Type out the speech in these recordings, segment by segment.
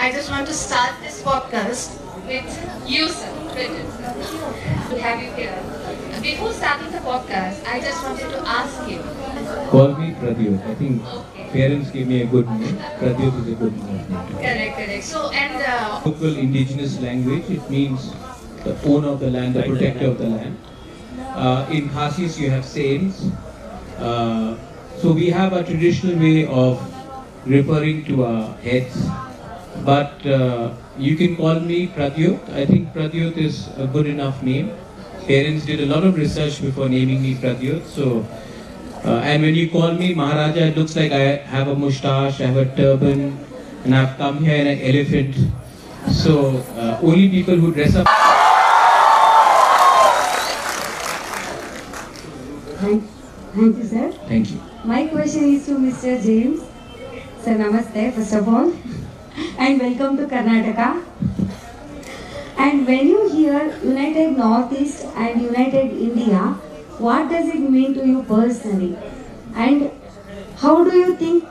I just want to start this podcast with you, sir. To have you here. Before starting the podcast, I just wanted to ask you. Call me Pradyot. I think Okay. parents gave me a good name. Pradyot is a good name. Correct. So, and Local indigenous language, it means the owner of the land, the protector of the land. In Khasis, you have saints. So we have a traditional way of referring to our heads. But you can call me Pradyot. I think Pradyot is a good enough name. Parents did a lot of research before naming me Pradyot. So, and when you call me Maharaja, it looks like I have a moustache, I have a turban, and I've come here in an elephant. So, only people who dress up. Thank you, sir. Thank you. My question is to Mr. James. Sir, namaste, first of all, and welcome to Karnataka. And when you hear United Northeast and United India, what does it mean to you personally? And how do you think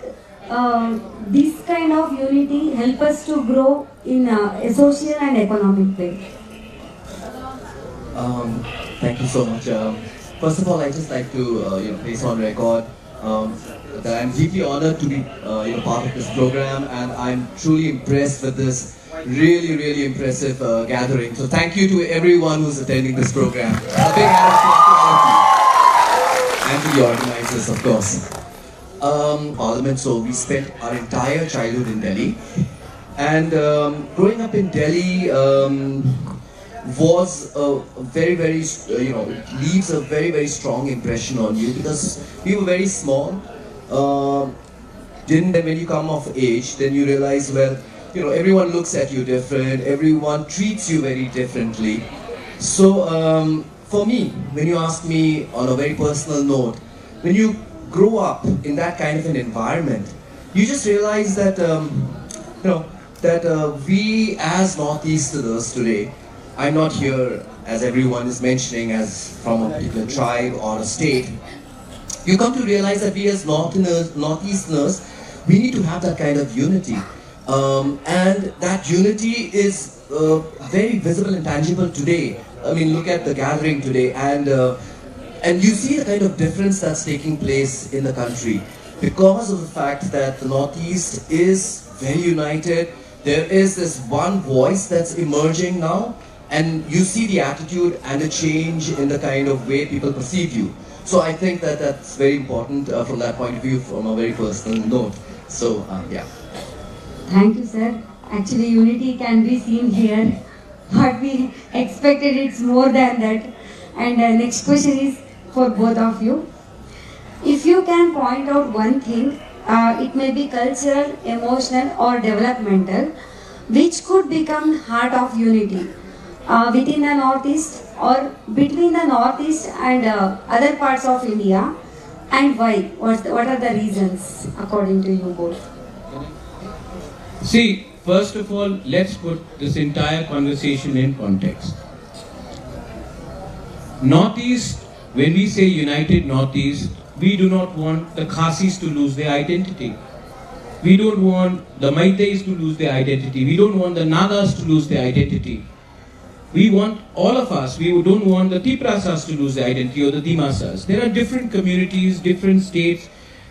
this kind of unity help us to grow in a social and economic way? Thank you so much. First of all, I just like to place on record that I'm deeply honored to be part of this program, and I'm truly impressed with this really impressive gathering. So thank you to everyone who's attending this program. A big hand of applause to all of you and to the organizers, of course. Parliament. So we spent our entire childhood in Delhi, and growing up in Delhi was a very leaves a very strong impression on you, because we were very small. When you come of age, then you realize, well, everyone looks at you different, everyone treats you very differently. So for me, when you ask me on a very personal note, when you grow up in that kind of an environment, you just realize that we as Northeasterners today, I'm not here, as everyone is mentioning, as from a particular tribe or a state. You come to realize that we as Northeasterners, we need to have that kind of unity. And that unity is very visible and tangible today. I mean, look at the gathering today, and you see the kind of difference that's taking place in the country because of the fact that the Northeast is very united. There is this one voice that's emerging now, and you see the attitude and the change in the kind of way people perceive you. So I think that that's very important from that point of view, from a very personal note. So yeah. Thank you, sir. Actually, unity can be seen here, but we expected it's more than that. And next question is for both of you. If you can point out one thing, it may be cultural, emotional, or developmental, which could become heart of unity within the Northeast or between the Northeast and other parts of India, and why? What are the reasons according to you both? See, first of all, let's put this entire conversation in context. Northeast, when we say United Northeast, we do not want the Khasis to lose their identity. We don't want the Meiteis to lose their identity. We don't want the Nagas to lose their identity. We want all of us. We don't want the Tiprasas to lose their identity, or the Dimasas. There are different communities, different states.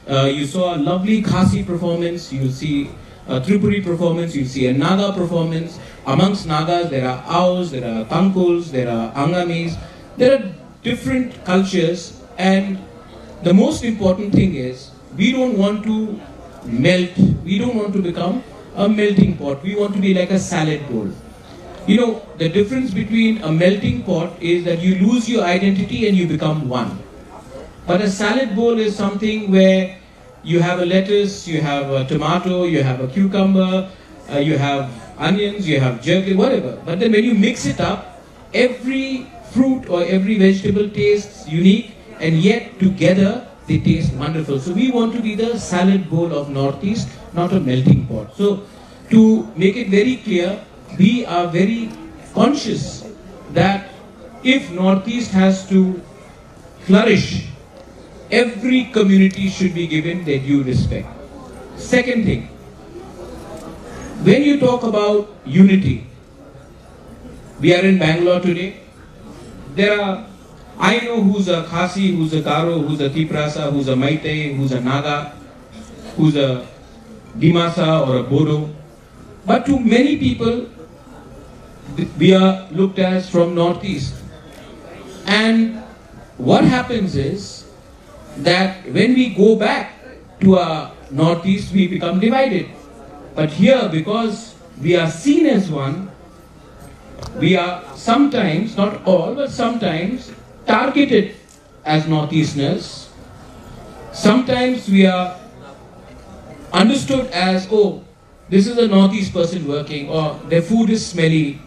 You saw a lovely Khasi performance. You see a Tripuri performance. You see a Naga performance. Amongst Nagas, there are Aos, there are Tangkuls, there are Angamis. There are different cultures, and the most important thing is we don't want to melt. We don't want to become a melting pot. We want to be like a salad bowl. The difference between a melting pot is that you lose your identity and you become one. But a salad bowl is something where you have a lettuce, you have a tomato, you have a cucumber, you have onions, you have jerky, whatever. But then when you mix it up, every fruit or every vegetable tastes unique, and yet together they taste wonderful. So we want to be the salad bowl of Northeast, not a melting pot. So to make it very clear, we are very conscious that if Northeast has to flourish, every community should be given their due respect. Second thing, when you talk about unity, we are in Bangalore today. I know who's a Khasi, who's a Garo, who's a Tiprasa, who's a Maitei, who's a Naga, who's a Dimasa or a Bodo. But to many people, we are looked as from Northeast. And what happens is that when we go back to our Northeast, we become divided. But here, because we are seen as one, we are sometimes, not all, but sometimes targeted as Northeasterners. Sometimes we are understood as, oh, this is a Northeast person working, or their food is smelly,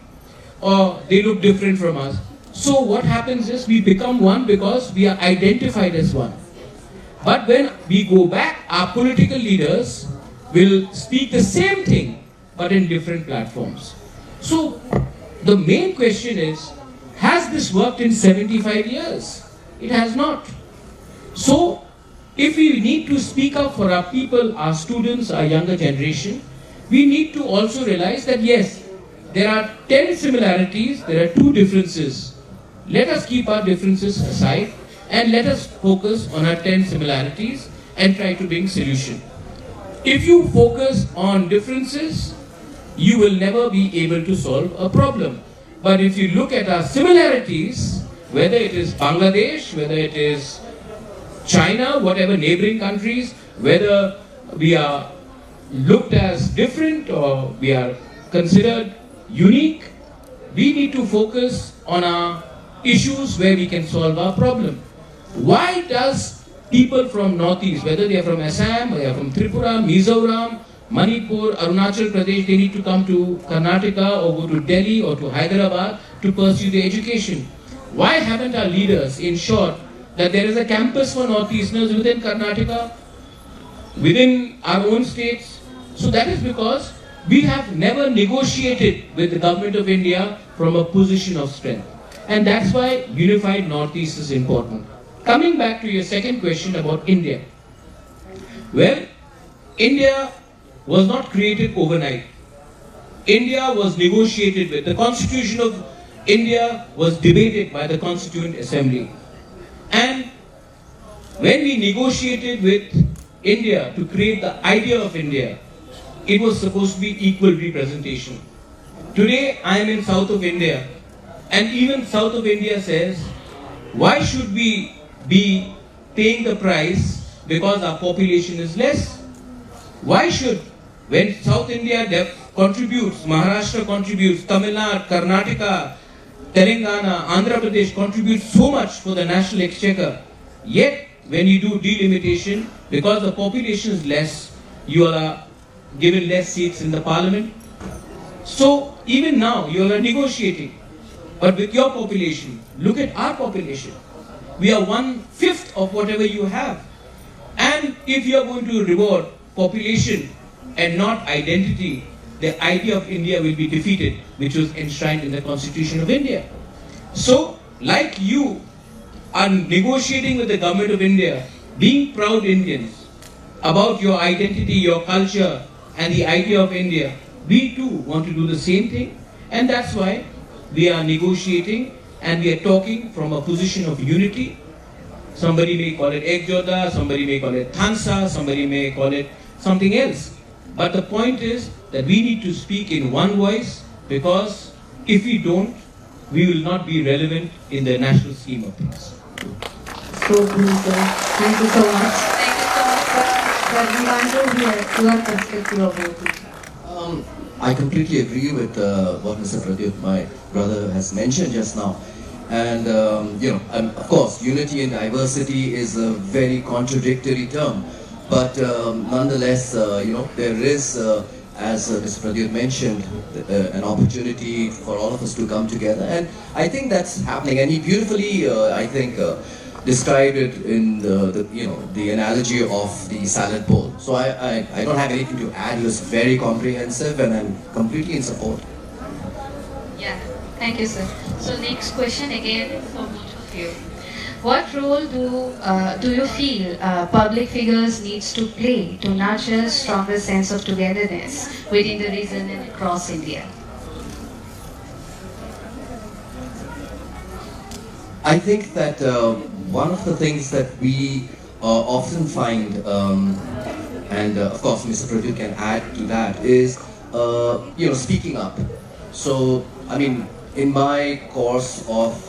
or they look different from us. So what happens is we become one because we are identified as one. But when we go back, our political leaders will speak the same thing, but in different platforms. So the main question is, has this worked in 75 years? It has not. So if we need to speak up for our people, our students, our younger generation, we need to also realize that yes, there are 10 similarities, there are 2 differences. Let us keep our differences aside and let us focus on our 10 similarities and try to bring solution. If you focus on differences, you will never be able to solve a problem. But if you look at our similarities, whether it is Bangladesh, whether it is China, whatever neighboring countries, whether we are looked as different or we are considered unique, we need to focus on our issues where we can solve our problem. Why does people from Northeast, whether they are from Assam, they are from Tripura, Mizoram, Manipur, Arunachal Pradesh, they need to come to Karnataka or go to Delhi or to Hyderabad to pursue their education? Why haven't our leaders ensured that there is a campus for Northeasterners within Karnataka, within our own states? So that is because we have never negotiated with the government of India from a position of strength. And that's why unified Northeast is important. Coming back to your second question about India. Well, India was not created overnight. India was negotiated with. The Constitution of India was debated by the Constituent Assembly. And when we negotiated with India to create the idea of India, it was supposed to be equal representation. Today I am in south of India, and even south of India says, why should we be paying the price because our population is less? Why should, when South India contributes, Maharashtra contributes, Tamil Nadu, Karnataka, Telangana, Andhra Pradesh contributes so much for the national exchequer, yet when you do delimitation, because the population is less, you are given less seats in the parliament. So even now you are negotiating, but with your population, look at our population. We are 1/5 of whatever you have. And if you are going to reward population and not identity, the idea of India will be defeated, which was enshrined in the Constitution of India. So, like you are negotiating with the government of India, being proud Indians about your identity, your culture, and the idea of India, we too want to do the same thing. And that's why we are negotiating and we are talking from a position of unity. Somebody may call it Ekjota, somebody may call it Thansa, somebody may call it something else. But the point is that we need to speak in one voice, because if we don't, we will not be relevant in the national scheme of things. So cool, sir. Thank you so much. Thank you so much, sir. Sir, we want to hear your perspective about it. I completely agree with what Mr. Pradyut, my brother, has mentioned just now. And, of course, unity and diversity is a very contradictory term. But nonetheless, there is, as Mr. Pradyut mentioned, an opportunity for all of us to come together. And I think that's happening. And he beautifully, described it in the analogy of the salad bowl. So I don't have anything to add. It was very comprehensive, and I'm completely in support. Yeah, thank you, sir. So next question again for both of you. What role do you feel public figures needs to play to nurture stronger sense of togetherness within the region and across India? I think that one of the things that we often find, and of course Mr. Pradyut can add to that, is speaking up. So I mean, in my course of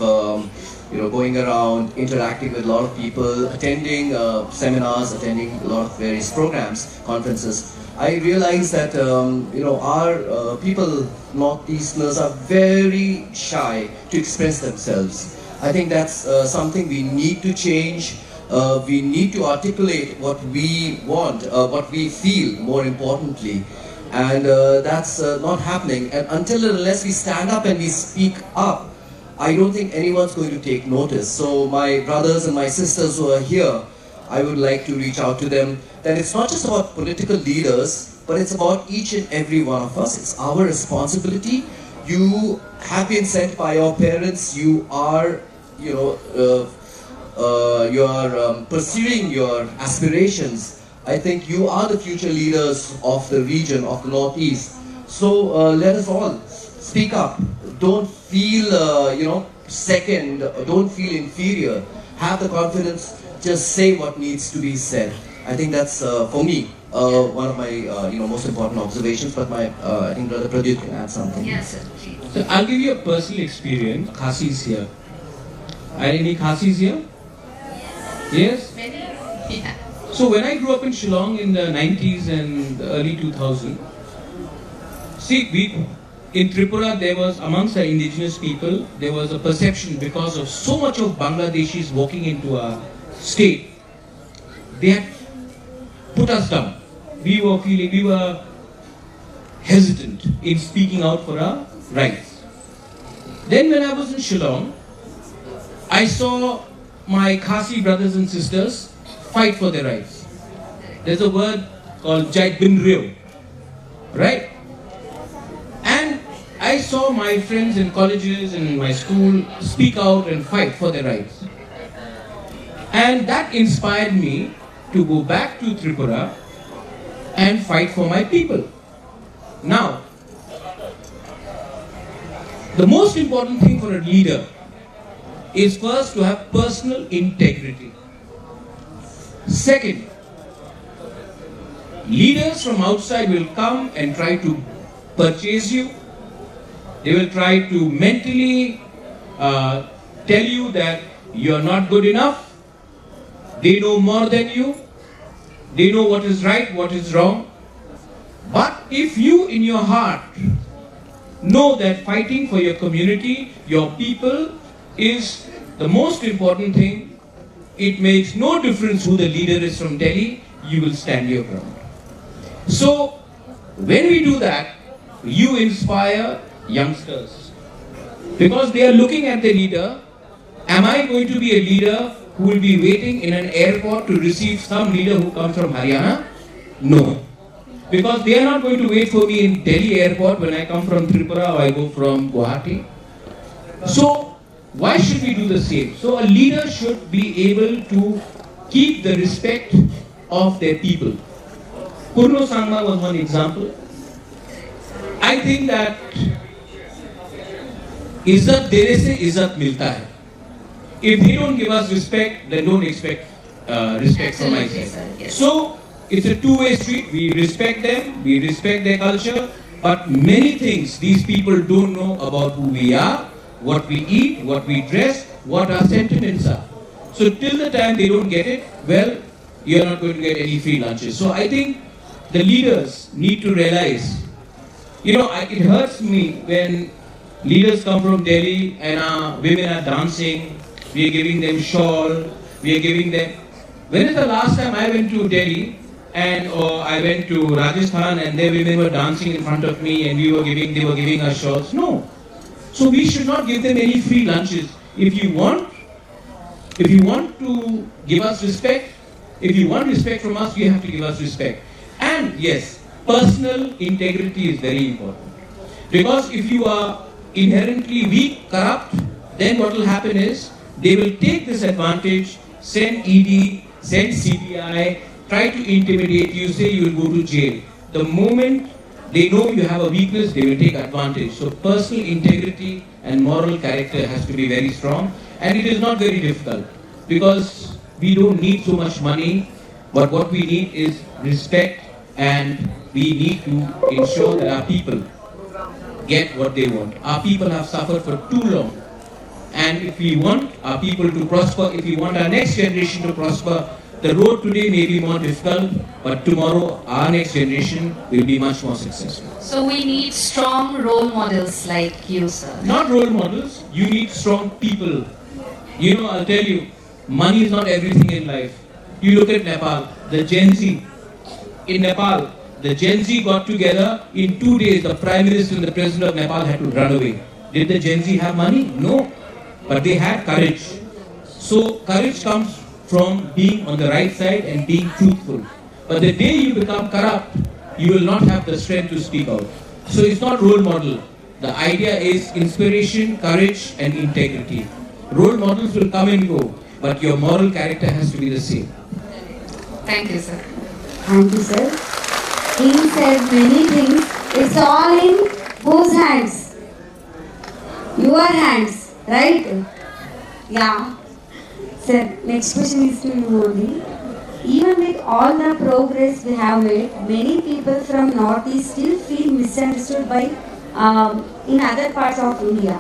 going around, interacting with a lot of people, attending seminars, attending a lot of various programs, conferences, I realized that our people, Northeasterners, are very shy to express themselves. I think that's something we need to change. We need to articulate what we want, what we feel, more importantly. And that's not happening. And until and unless we stand up and we speak up, I don't think anyone's going to take notice. So my brothers and my sisters who are here, I would like to reach out to them that it's not just about political leaders, but it's about each and every one of us. It's our responsibility. You have been sent by your parents. You are, pursuing your aspirations. I think you are the future leaders of the region, of the Northeast. So let us all speak up. Don't feel, second. Don't feel inferior. Have the confidence. Just say what needs to be said. I think that's, for me, one of my, most important observations. But I think Brother Pradyut can add something. Yes, sir. So I'll give you a personal experience. Khasis here. Are any Khasis here? Yes? Many? Yeah. So when I grew up in Shillong in the 90s and the early 2000s, in Tripura there was, amongst the indigenous people, there was a perception because of so much of Bangladeshis walking into our state, they had put us down. We were hesitant in speaking out for our rights. Then when I was in Shillong, I saw my Khasi brothers and sisters fight for their rights. There's a word called Jai Bin Ryo, right? And I saw my friends in colleges and in my school speak out and fight for their rights. And that inspired me to go back to Tripura and fight for my people. Now, the most important thing for a leader is first to have personal integrity. Second, leaders from outside will come and try to purchase you. They will try to mentally tell you that you are not good enough. They know more than you. They know what is right, what is wrong. But if you in your heart know that fighting for your community, your people, is the most important thing, it makes no difference who the leader is from Delhi, you will stand your ground. So, when we do that, you inspire youngsters. Because they are looking at the leader. Am I going to be a leader who will be waiting in an airport to receive some leader who comes from Haryana? No. Because they are not going to wait for me in Delhi airport when I come from Tripura or I go from Guwahati. So, why should we do the same? So a leader should be able to keep the respect of their people. Purno Sangma was one example. I think that izzat dene se izzat milta hai. If they don't give us respect, then don't expect respect from my Absolutely, side. sir, yes. So it's a two-way street. We respect them, we respect their culture, but many things these people don't know about who we are, what we eat, what we dress, what our sentiments are. So till the time they don't get it, well, you're not going to get any free lunches. So I think the leaders need to realize, it hurts me when leaders come from Delhi and women are dancing, we are giving them shawl, we are giving them... When is the last time I went to Delhi and I went to Rajasthan and their women were dancing in front of me and they were giving us shawls? No. So we should not give them any free lunches. If you want to give us respect, if you want respect from us, you have to give us respect. And yes, personal integrity is very important. Because if you are inherently weak, corrupt, then what will happen is they will take this advantage, send ED, send CBI, try to intimidate you, say you will go to jail. The moment they know you have a weakness, they will take advantage. So personal integrity and moral character has to be very strong, and it is not very difficult because we don't need so much money, but what we need is respect, and we need to ensure that our people get what they want. Our people have suffered for too long, and if we want our people to prosper, if we want our next generation to prosper, the road today may be more difficult, but tomorrow our next generation will be much more successful. So we need strong role models like you, sir. Not role models, you need strong people. You know, I'll tell you, money is not everything in life. You look at Nepal, the Gen Z. In Nepal, the Gen Z got together, in 2 days the Prime Minister and the President of Nepal had to run away. Did the Gen Z have money? No. But they had courage. So courage comes from being on the right side and being truthful. But the day you become corrupt, you will not have the strength to speak out. So it's not role model. The idea is inspiration, courage and integrity. Role models will come and go, but your moral character has to be the same. Thank you, sir. Thank you, sir. He said many things. It's all in whose hands? Your hands, right? Yeah. Sir, next question is to you only. Even with all the progress we have made, many people from Northeast still feel misunderstood by in other parts of India.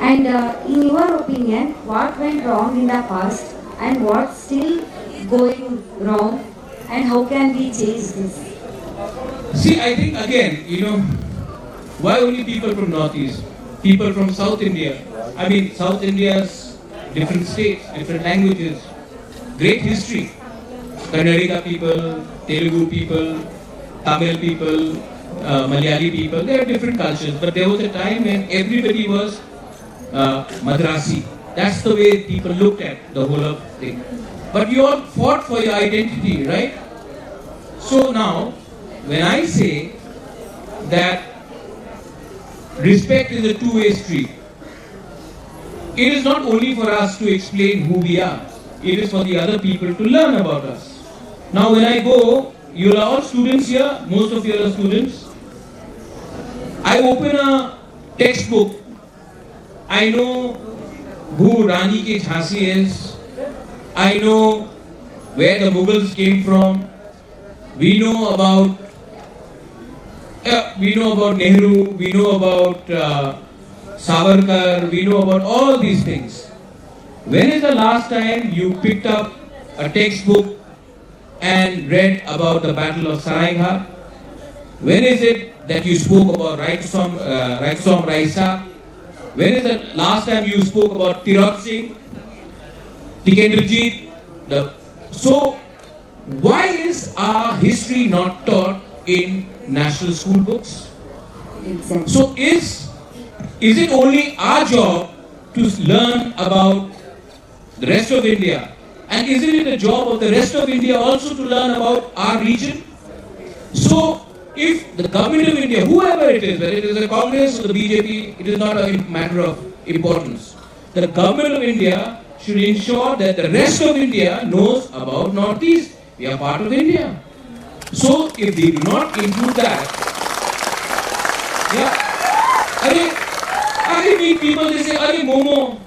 And in your opinion, what went wrong in the past and what's still going wrong, and how can we change this? See, I think again, you know, why only people from Northeast? People from South India. I mean, South India's different states, different languages, great history. Kannadiga people, Telugu people, Tamil people, Malayali people, they have different cultures. But there was a time when everybody was Madrasi. That's the way people looked at the whole of thing. But you all fought for your identity, right? So now, when I say that respect is a two-way street, it is not only for us to explain who we are, it is for the other people to learn about us. Now when I go, you are all students here, most of you are students. I open a textbook, I know who Rani Ki Jhansi is, I know where the Mughals came from, we know about Nehru, we know about Savarkar, we know about all these things. When is the last time you picked up a textbook and read about the Battle of Saraighat? When is it that you spoke about Raiksom Raisa? When is the last time you spoke about Tirot Singh, Tikendrajit? So, why is our history not taught in national school books? Exactly. So, is it only our job to learn about the rest of India? And isn't it the job of the rest of India also to learn about our region? So, if the government of India, whoever it is, whether it is the Congress or the BJP, it is not a matter of importance. The government of India should ensure that the rest of India knows about Northeast. We are part of India. So, if they do not include that, I meet people, they say, "Arey Momo,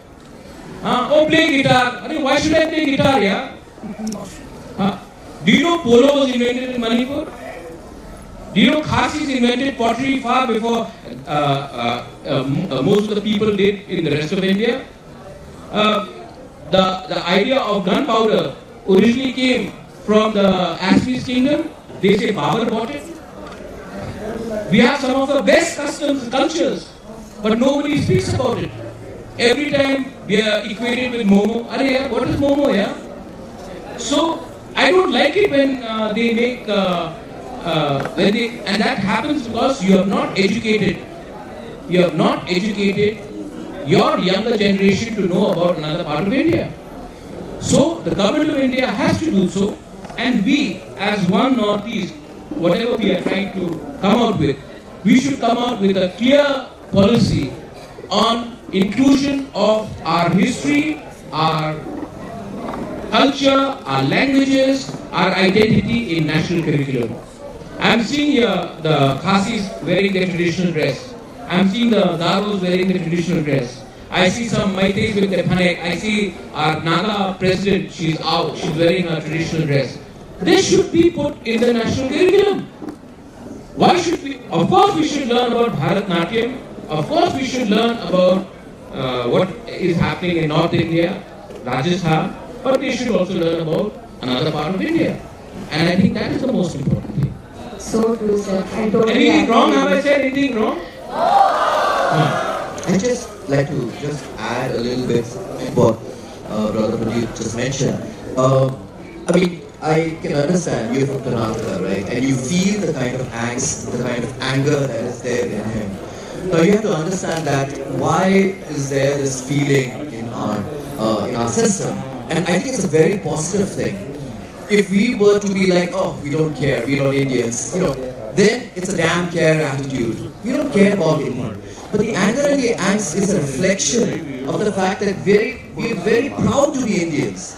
oh play guitar." Arey, why should I play guitar, yeah? Do you know polo was invented in Manipur? Do you know Khasis invented pottery far before most of the people did in the rest of India? The idea of gunpowder originally came from the Assamese kingdom. They say Babur bought it. We have some of the best customs, cultures, but nobody speaks about it. Every time we are equated with Momo. Arey, what is Momo, yeah? So, I don't like it when they make, and that happens because you have not educated your younger generation to know about another part of India. So, the government of India has to do so, and we, as one Northeast, whatever we are trying to come out with, we should come out with a clear policy on inclusion of our history our culture, our languages, our identity in national curriculum. I'm seeing here the Khasis wearing their traditional dress. I'm seeing the Garos wearing their traditional dress. I see some Maitais with their panek. I see our Naga president, she's out, she's wearing a traditional dress. This should be put in the national curriculum. Why should we? Of course we should learn about Bharatnatyam. Of course we should learn about what is happening in North India, Rajasthan, but we should also learn about another part of India. And I think that is the most important thing. So true, sir. I totally Anything agree wrong? with Have I you. said anything wrong? I just like to just add a little bit what Brother Pradeep just mentioned. I mean, I can understand you're from Karnataka, right? And you feel the kind of angst, the kind of anger that is there in him. Now you have to understand that why is there this feeling in our system, and I think it's a very positive thing. If we were to be like, oh, we don't care, we're not Indians, then it's a damn care attitude. We don't care about India. But the anger and the angst is a reflection of the fact that we're very proud to be Indians.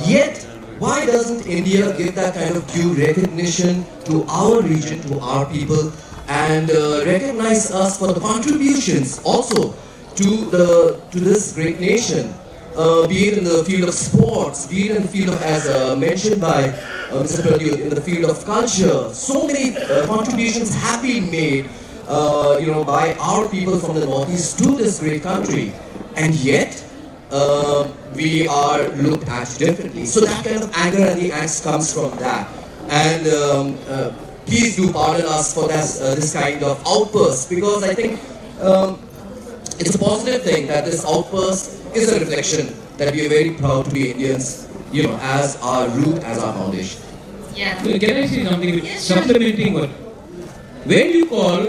Yet, why doesn't India give that kind of due recognition to our region, to our people, and recognize us for the contributions also to this great nation? Be it in the field of sports, be it in the field of, as mentioned by Mr. Pradyut, in the field of culture. So many contributions have been made, by our people from the Northeast to this great country, and yet we are looked at differently. So that kind of anger and the angst comes from that. And please do pardon us for this kind of outburst, because I think it's a positive thing that this outburst is a reflection that we are very proud to be Indians, as our root, as our foundation. Yeah. Can I say something? Yes, sure. Supplementing what? When you call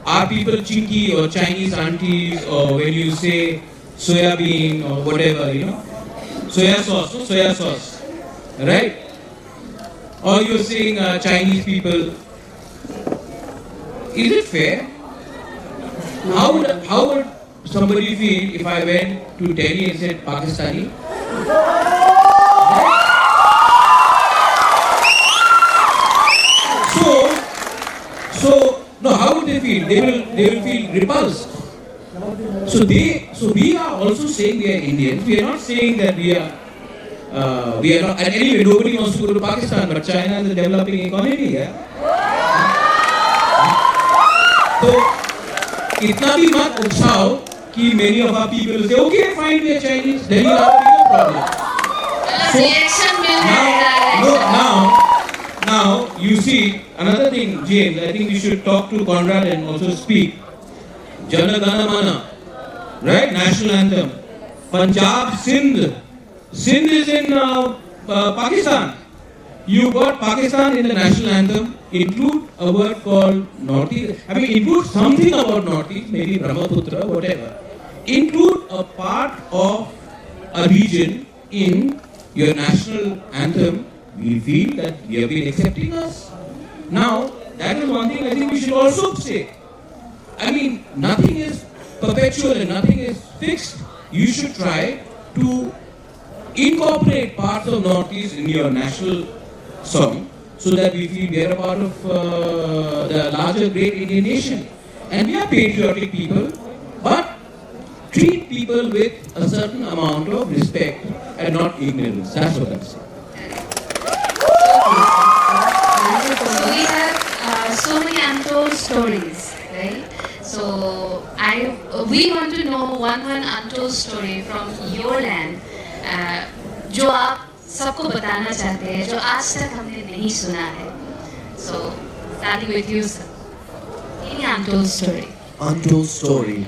our people chinky or Chinese aunties, or when you say soya bean or whatever, soya sauce, right? Or you're saying Chinese people, is it fair? How would somebody feel if I went to Delhi and said Pakistani? No, how would they feel? They will feel repulsed. So we are also saying we are Indians. We are not saying that we are not. And anyway, nobody wants to go to Pakistan, but China is a developing economy. Yeah. So itna bhi mat utsaho कि many of our people say, okay, fine, we are Chinese. Then you have a bigger problem. Reaction will be Now, you see, another thing, James, I think we should talk to Conrad and also speak. Jana Gana Mana, right? National anthem. Punjab, Sindh. Sindh is in Pakistan. You got Pakistan in the national anthem. Include a word called Northeast. I mean, include something about Northeast, maybe Brahmaputra, whatever. Include a part of a region in your national anthem. We feel that you have been accepting us. Now, that is one thing I think we should also say. I mean, nothing is perpetual and nothing is fixed. You should try to incorporate parts of Northeast in your national song so that we feel we are a part of the larger great Indian nation. And we are patriotic people, but treat people with a certain amount of respect and not ignorance. That's what I'm saying. So we have so many untold stories, right? So we want to know one untold story from your land, जो आप सबको बताना चाहते हैं, जो आज तक हमने नहीं सुना है. So starting with you, sir. Any untold story? Untold story.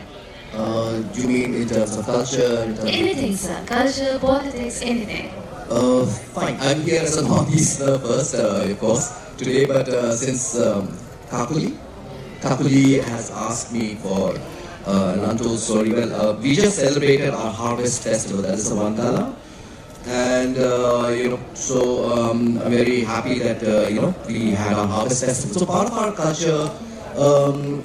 You mean in terms of culture? In terms Anything, sir. Culture, politics, anything. Fine. I'm here as a Northeasterner first, of course, today, but since Kakuli has asked me for an untold story, well, we just celebrated our harvest festival, that is the Vandala. And, I'm very happy that, we had our harvest festival. So part of our culture,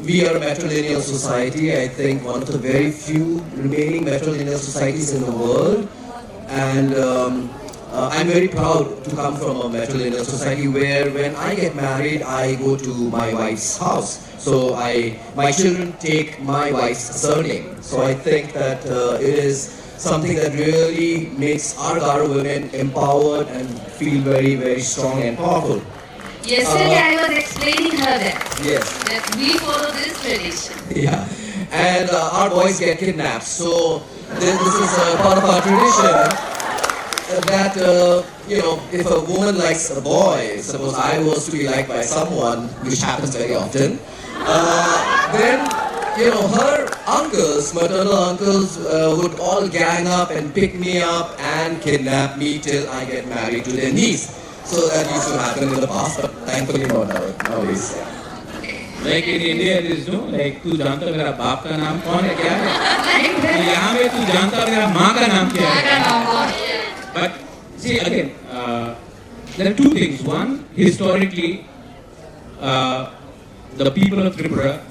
we are a matrilineal society. I think one of the very few remaining matrilineal societies in the world. and I'm very proud to come from a matrilineal society where when I get married, I go to my wife's house. So my children take my wife's surname. So I think that it is something that really makes our Garo women empowered and feel very, very strong and powerful. Yesterday I was explaining her that we follow this tradition. Yeah, and our boys get kidnapped. So this is part of our tradition that, if a woman likes a boy, suppose I was to be liked by someone, which happens very often, then, her uncles, maternal uncles, would all gang up and pick me up and kidnap me till I get married to their niece. So that used to happen in the past, but thankfully not nowadays. Like in India, there is no like तू जानता मेरा बाप का नाम कौन है क्या है? यहाँ में तू जानता मेरा माँ का नाम क्या है? But see again, there are two things. One, historically, the people of Tripura,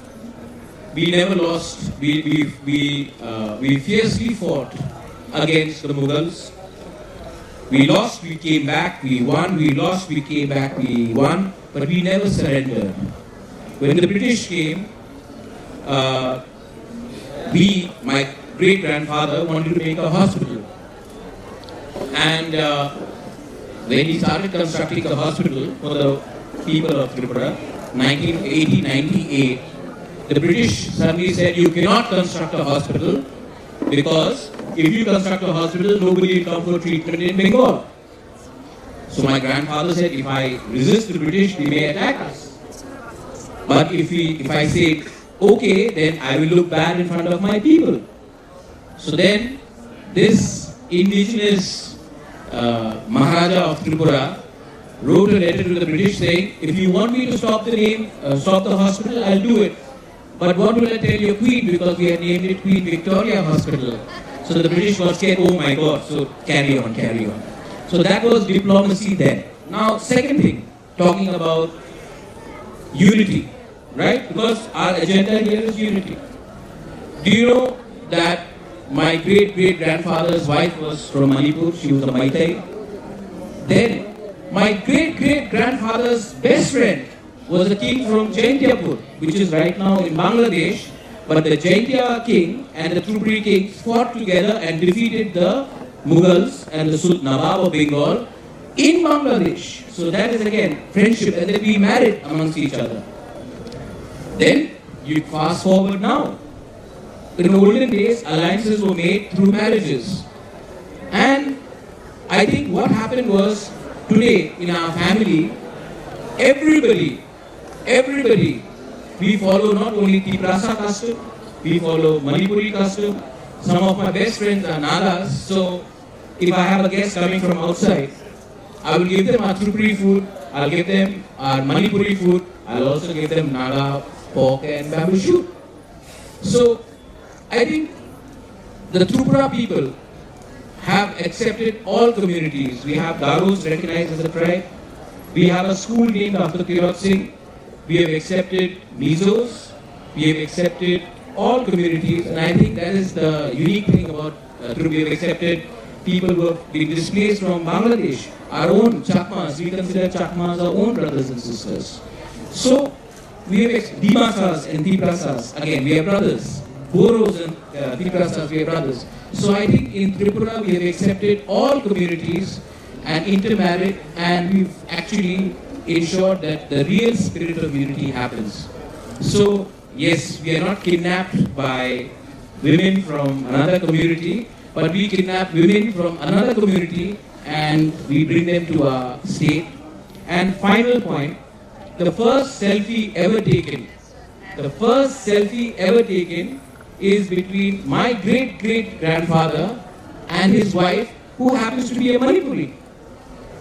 we never lost. We fiercely fought against the Mughals. We lost, we came back, we won. We lost, we came back, we won. But we never surrendered. When the British came, my great-grandfather wanted to make a hospital. And when he started constructing the hospital for the people of Tripura, 1980-98, the British suddenly said, you cannot construct a hospital because if you construct a hospital, nobody will come for treatment in Bengal. So my grandfather said, if I resist the British, they may attack us. But if I say, okay, then I will look bad in front of my people. So then, this indigenous Maharaja of Tripura wrote a letter to the British saying, if you want me to stop the hospital, I'll do it. But what will I tell your queen? Because we had named it Queen Victoria Hospital. So the British got scared, oh my God, so carry on. So that was diplomacy then. Now, second thing, talking about unity, right? Because our agenda here is unity. Do you know that my great-great-grandfather's wife was from Manipur? She was a Maitai. Then, my great-great-grandfather's best friend was a king from Jaintiapur, which is right now in Bangladesh. But the Jaintia king and the Tripuri king fought together and defeated the Mughals and the Sultan Nawab of Bengal in Bangladesh. So that is again friendship, and then we married amongst each other. Then you fast forward now. In the olden days, alliances were made through marriages. And I think what happened was, today in our family, everybody, we follow not only Tiprasa custom, we follow Manipuri custom. Some of my best friends are Nagas, so if I have a guest coming from outside, I will give them our Tripuri food, I'll give them our Manipuri food, I'll also give them Naga pork and bamboo shoot. So I think the Tripura people have accepted all communities. We have Garos recognized as a tribe. We have a school named after Tirot Singh. We have accepted Mizos. We have accepted all communities, and I think that is the unique thing about Tripura. We have accepted people who have been displaced from Bangladesh, our own Chakmas. We consider Chakmas our own brothers and sisters. So we have Dimasas and Tiprasas. Again, we have brothers. Boros and Tiprasas, we have brothers. So I think in Tripura we have accepted all communities and intermarried, and we've actually ensured that the real spirit of unity happens. So yes, we are not kidnapped by women from another community, but we kidnap women from another community and we bring them to our state. And final point, the first selfie ever taken is between my great-great-grandfather and his wife, who happens to be a Manipuri.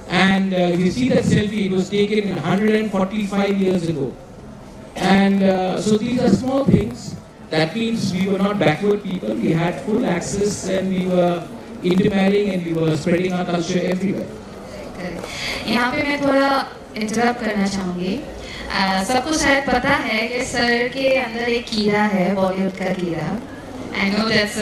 And if you see that selfie, it was taken 145 years ago. And so these are small things. That means we were not backward people. We had full access and we were intermarrying and we were spreading our culture everywhere. यहाँ पे मैं थोड़ा interrupt करना चाहूँगी। सबको शायद पता है कि सर के अंदर एक कीड़ा है, बॉलीवुड का कीड़ा। I know that's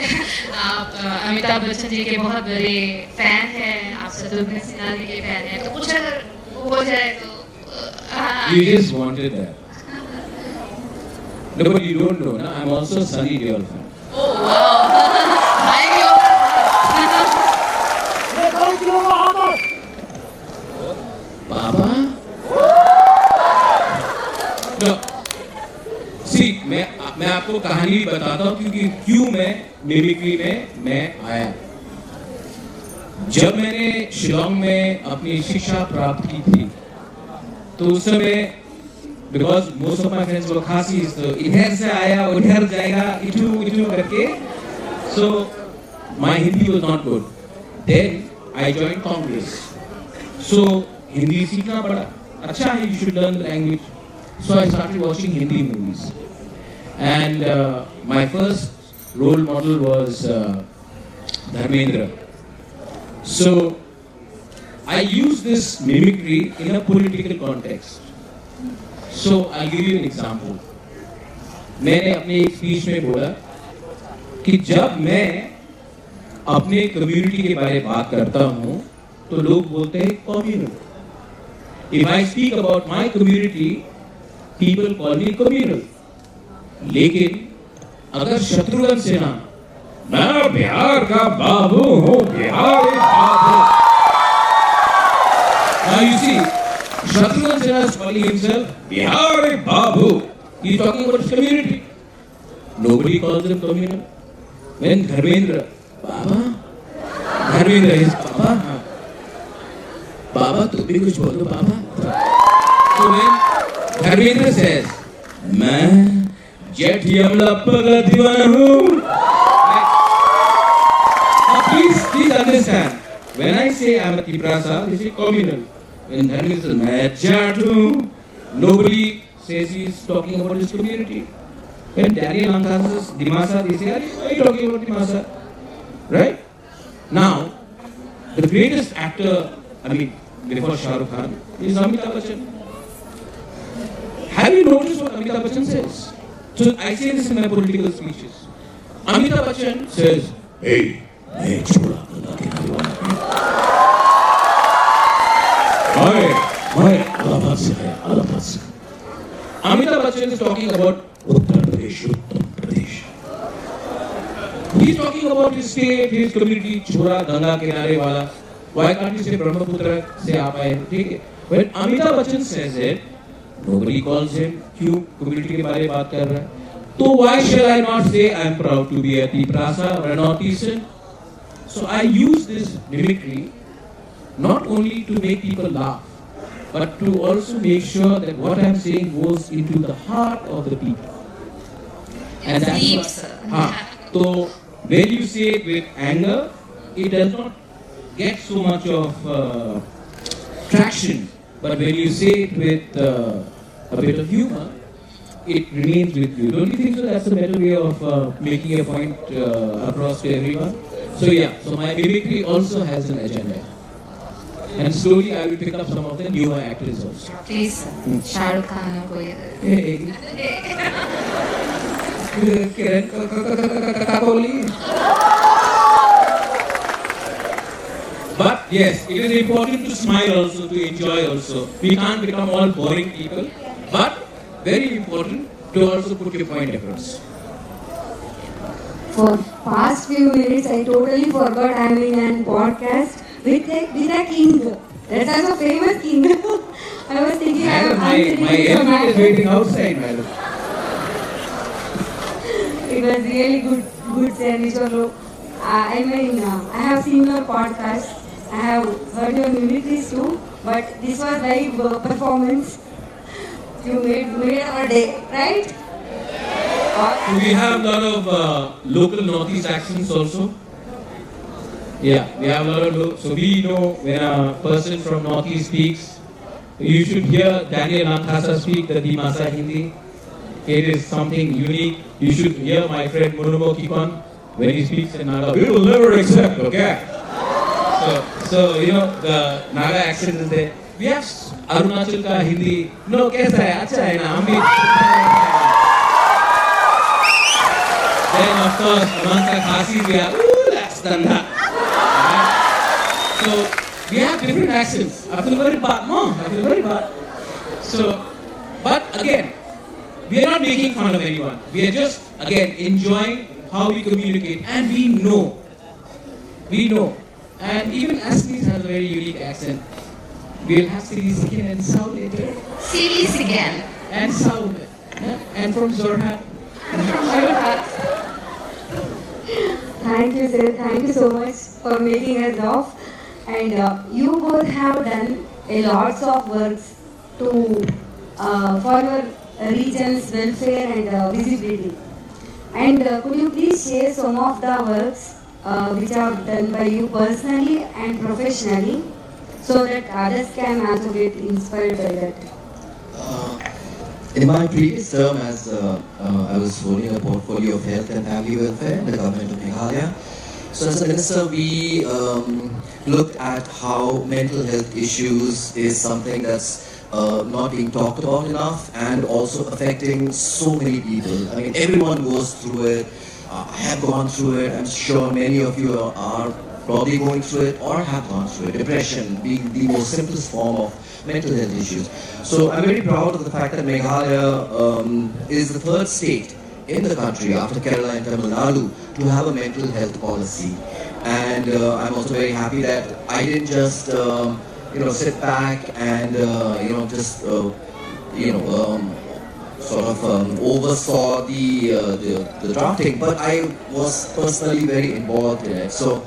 आप अमिताभ बच्चन जी के बहुत बड़े फैन हैं, आप शत्रुघ्न सिन्हा जी के फैन हैं, तो कुछ अगर हो जाए तो You just wanted that. No, but you don't know, na? I'm also Sunny Deol fan. Oh wow! I'm your Baba? No. See, मैं आपको कहानी भी बताता हूँ क्योंकि क्यों मैं मिमिक्री में मैं आया। जब मैंने शिलोंग में अपनी शिक्षा प्राप्त की थी, तो उस समय because most of my friends were Khasis, तो इधर से आया उधर जाएगा इटू करके, so my Hindi was not good. Then I joined Congress, so Hindi सीखना पड़ा। अच्छा है, you should learn the language. So I started watching Hindi movies, and my first role model was Dharmendra. So I use this mimicry in a political context. So I'll give you an example. मैंने अपने एक speech में बोला कि जब मैं अपने community के बारे में बात करता हूँ तो लोग बोलते हैं communal. If I speak about my community, people call me communal. लेकिन अगर शत्रुघ्न सिन्हा, मैं बिहार का बाबू हूँ, बिहार एक बाबू। Now you see, Shatrughan Sinha is calling himself Bihar Babu. He is talking about his community. Nobody calls him communal. When Dharmendra, Baba, Dharmendra is Baba. Baba, तुम भी कुछ बोलो Baba. So when Dharmendra says, मैं जेठ यमलप्पा का दीवाना हूँ. Now please understand. When I say I'm a Tiprasa, they say communal. When Dharmendra says, मैं जाट हूँ, nobody says he's talking about his community. When Daniel Lankha says Dimasa, they say, why are you talking about Dimasa? Right? Now, the greatest actor, I mean, before Shah Rukh Khan, is Amitabh Bachchan. Have you noticed what Amitabh Bachchan says? So I say this in my political speeches. Amitabh Bachchan says, hey, मैं छोड़ा गंगा के मैं अलाहाबाद से है, अलाहाबाद से। Amitabh Bachchan is talking about Uttar Pradesh. He is talking about his state, his community, छोड़ा गंगा किनारे वाला. Why can't you say Brahmaputra से आप आए? ठीक है. When Amitabh Bachchan says it, nobody calls him. क्यों community के बारे में बात कर रहा है? तो why shall I not say I am proud to be a Tiprasa or a Northeastern? So I use this mimicry not only to make people laugh, but to also make sure that what I am saying goes into the heart of the people. And it's deep, what, sir. So when you say it with anger, it does not get so much of traction. But when you say it with a bit of humor, it remains with you. Don't you think so? That's a better way of making a point across to everyone. So yeah, so my mimicry also has an agenda. And slowly I will pick up some of the newer actors also. Please, Shah Rukh Khan को ये But yes, it is important to smile also, to enjoy also. We can't become all boring people, but very important to also put your point across. For past few minutes, I totally forgot having a podcast with a king. That's also a famous king. I was thinking Madam, my elephant is waiting outside, madam. It was really good service. I mean, I have seen your podcast. I have heard your mimicries too. But this was live performance. You made our day, right? So we have a lot of local Northeast accents also. Yeah, we have a lot of so we know when a person from Northeast speaks, you should hear Daniel Lankha speak the Dimasa Hindi. It is something unique. You should hear my friend Munumo Kikon when he speaks in Naga. We will never accept, okay? So you know the Naga accent is there. We have Arunachal ka Hindi. No, kaisa hai? Acha hai na? then of course amongst the Khasis we are, ooh, that's Danda. So we have different accents. I feel very bad, no, I feel very bad. So, but again, we are not making fun of anyone. We are just, again, enjoying how we communicate, and we know. And even Asnis has a very unique accent. We'll have Siri Sikin and Sao later. Series again. And Sao. Yeah? And from Zorhat. Thank you, sir. Thank you so much for making us laugh. And you both have done a lots of works to for your region's welfare and visibility. And could you please share some of the works which are done by you personally and professionally, so that others can also get inspired by that? In my previous term as I was holding a portfolio of health and family welfare in the government of Meghalaya. So as a minister, we looked at how mental health issues is something that's not being talked about enough, and also affecting so many people. I mean, everyone goes through it. I have gone through it. I'm sure many of you are probably going through it or have gone through it. Depression being the most simplest form of mental health issues. So I'm very proud of the fact that Meghalaya is the third state in the country after Kerala and Tamil Nadu to have a mental health policy. And I'm also very happy that I didn't just sit back and oversaw the drafting, but I was personally very involved in it. So